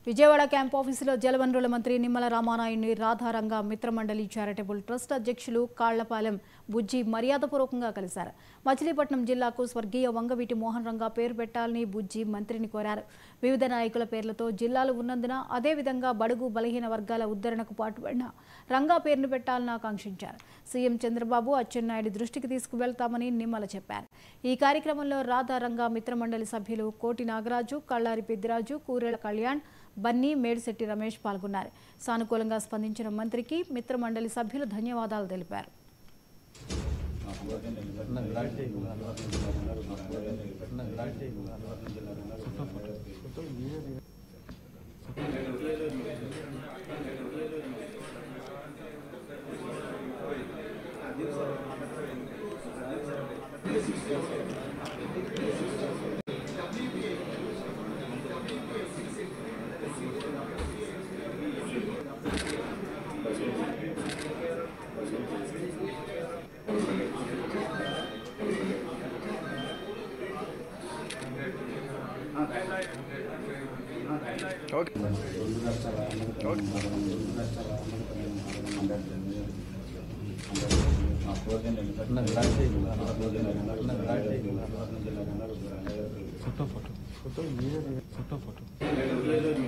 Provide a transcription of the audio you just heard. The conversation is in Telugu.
విజయవాడ క్యాంప్ ఆఫీసులో జలవనరుల మంత్రి నిమ్మల రామానాయుడిని రాధారంగ మిత్రమండలి చారిటబుల్ ట్రస్ట్ అధ్యక్షులు కాళ్లపాలెం బుజ్జి మర్యాదపూర్వకంగా కలిశారు. మచిలీపట్నం జిల్లాకు స్వర్గీయ వంగవీటి మోహన్ రంగా పేరు పెట్టాలని బుజ్జి మంత్రిని కోరారు. వివిధ నాయకుల పేర్లతో జిల్లాలు ఉన్నందున అదేవిధంగా బడుగు బలహీన వర్గాల ఉద్ధరణకు పాటుపడిన రంగా పేరును పెట్టాలని ఆకాంక్షించారు. సీఎం చంద్రబాబు అచ్చెన్నాయుడు దృష్టికి తీసుకువెళ్తామని నిమ్మల చెప్పారు. ఈ కార్యక్రమంలో రాధారంగ మిత్రమండలి సభ్యులు కోటి నాగరాజు, కళ్ళారి పెద్దిరాజు, కూరెల కళ్యాణ్, బన్నీ, మేడిశెట్టి రమేష్ పాల్గొన్నారు. సానుకూలంగా స్పందించిన మంత్రికి మిత్రమండలి సభ్యులు ధన్యవాదాలు తెలిపారు. फोटो